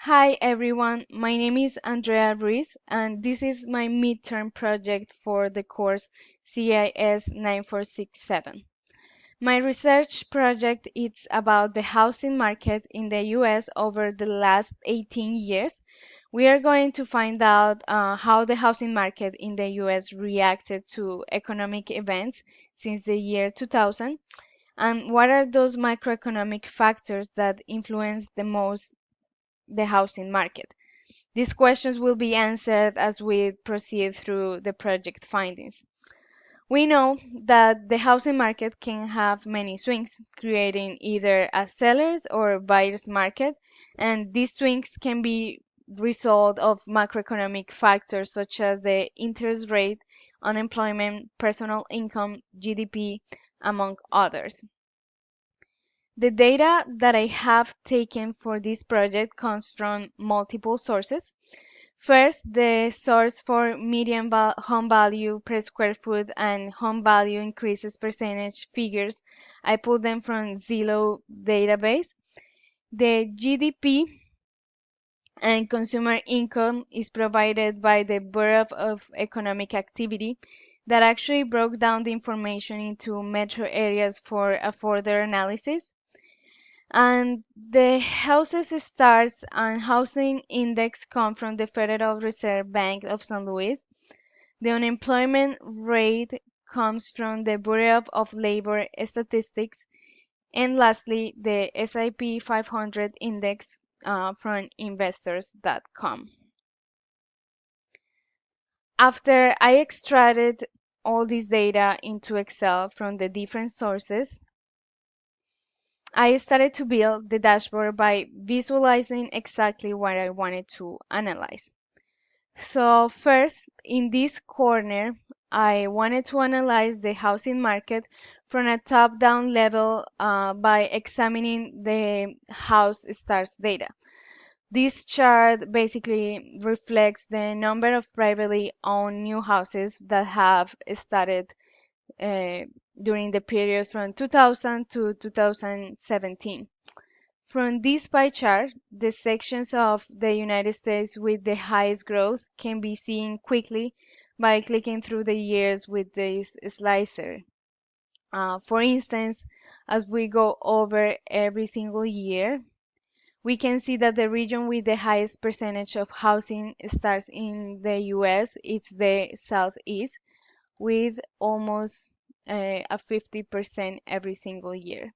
Hi everyone, my name is Andrea Ruiz and this is my midterm project for the course CIS 9467. My research project is about the housing market in the US over the last 18 years. We are going to find out how the housing market in the US reacted to economic events since the year 2000 and what are those macroeconomic factors that influence the most the housing market. These questions will be answered as we proceed through the project findings. We know that the housing market can have many swings, creating either a seller's or buyer's market, and these swings can be result of macroeconomic factors such as the interest rate, unemployment, personal income, GDP, among others. The data that I have taken for this project comes from multiple sources. First, the source for median home value per square foot and home value increases percentage figures. I pulled them from Zillow database. The GDP and consumer income is provided by the Bureau of Economic Activity that actually broke down the information into metro areas for a further analysis. And the houses starts and housing index come from the Federal Reserve Bank of St. Louis. The unemployment rate comes from the Bureau of Labor Statistics. And lastly, the S&P 500 index from investors.com. After I extracted all this data into Excel from the different sources, I started to build the dashboard by visualizing exactly what I wanted to analyze. So first, in this corner, I wanted to analyze the housing market from a top-down level by examining the house starts data. This chart basically reflects the number of privately owned new houses that have started uh, during the period from 2000 to 2017. From this pie chart, the sections of the United States with the highest growth can be seen quickly by clicking through the years with this slicer. For instance, as we go over every single year, we can see that the region with the highest percentage of housing starts in the US. It's the Southeast, with almost a 50% every single year.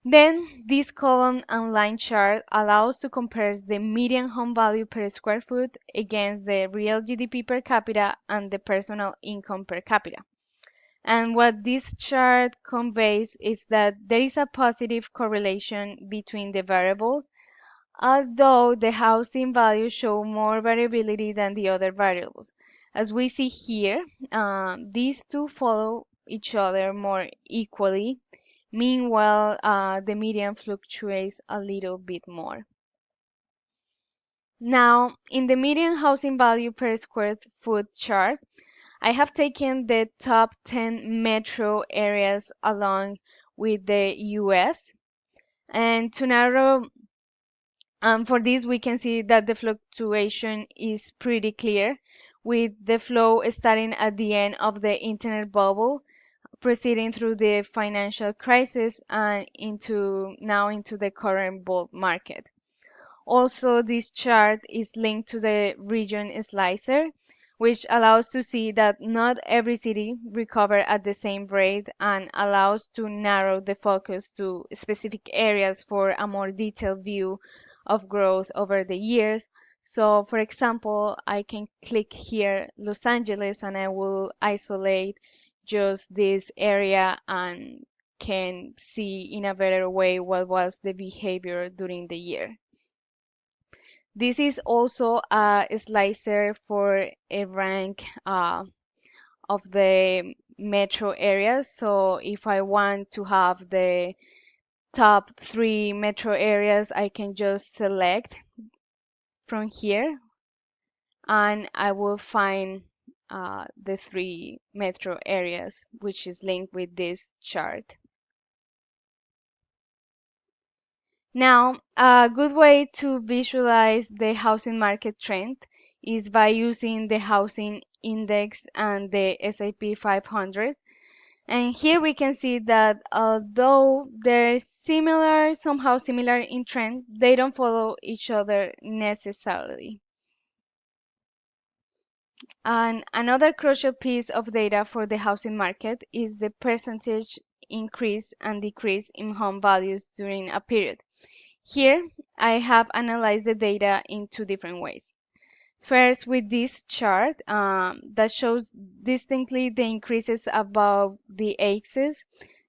Then, this column and line chart allows to compare the median home value per square foot against the real GDP per capita and the personal income per capita. And what this chart conveys is that there is a positive correlation between the variables, although the housing values show more variability than the other variables. As we see here, these two follow each other more equally. Meanwhile, the median fluctuates a little bit more. Now, in the median housing value per square foot chart, I have taken the top 10 metro areas along with the US. And to narrow, for this, we can see that the fluctuation is pretty clear, with the flow starting at the end of the internet bubble proceeding through the financial crisis and into the current bull market. Also, this chart is linked to the region slicer, which allows to see that not every city recovered at the same rate and allows to narrow the focus to specific areas for a more detailed view of growth over the years. So, for example, I can click here Los Angeles and I will isolate just this area and can see in a better way what was the behavior during the year. This is also a slicer for a rank of the metro areas. So if I want to have the top 3 metro areas, I can just select from here and I will find the 3 metro areas, which is linked with this chart. Now, a good way to visualize the housing market trend is by using the housing index and the S&P 500. And here we can see that although they're similar, somehow similar in trend, they don't follow each other necessarily. And another crucial piece of data for the housing market is the percentage increase and decrease in home values during a period. Here, I have analyzed the data in two different ways. First, with this chart that shows distinctly the increases above the axis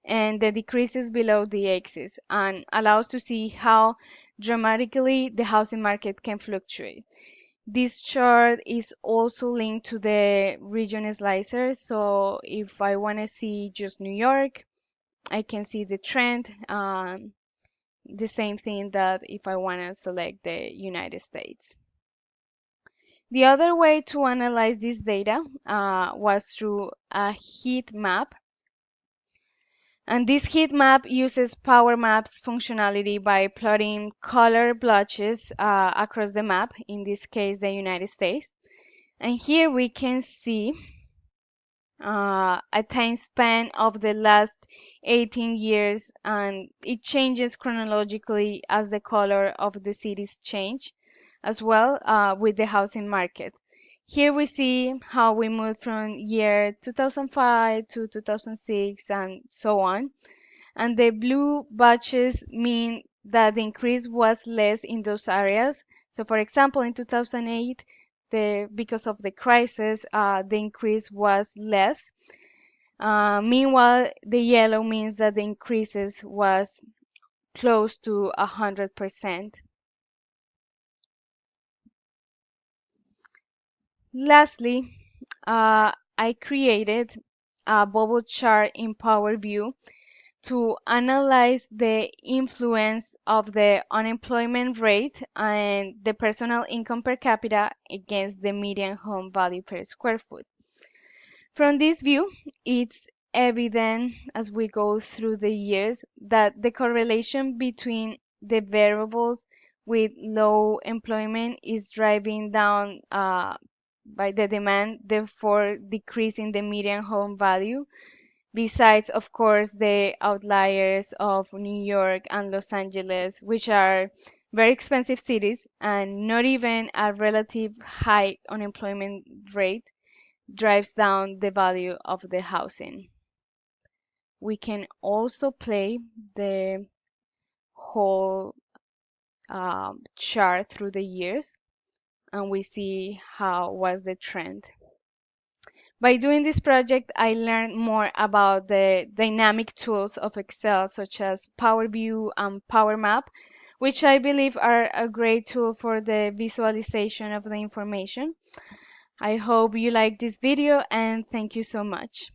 and the decreases below the axis, and allows to see how dramatically the housing market can fluctuate. This chart is also linked to the region slicer, so if I want to see just New York, I can see the trend. The same thing that if I want to select the United States. The other way to analyze this data was through a heat map. And this heat map uses Power Maps functionality by plotting color blotches across the map, in this case, the United States. And here we can see a time span of the last 18 years, and it changes chronologically as the color of the cities change, as well with the housing market. Here we see how we moved from year 2005 to 2006 and so on. And the blue batches mean that the increase was less in those areas. So for example, in 2008, because of the crisis, the increase was less. Meanwhile, the yellow means that the increases was close to 100%. Lastly, I created a bubble chart in Power View to analyze the influence of the unemployment rate and the personal income per capita against the median home value per square foot. From this view, it's evident as we go through the years that the correlation between the variables with low employment is driving down by the demand, therefore decreasing the median home value. Besides, of course, the outliers of New York and Los Angeles, which are very expensive cities, and not even a relative high unemployment rate drives down the value of the housing. We can also play the whole chart through the years, and we see how was the trend. By doing this project, I learned more about the dynamic tools of Excel, such as Power View and Power Map, which I believe are a great tool for the visualization of the information. I hope you like this video, and thank you so much.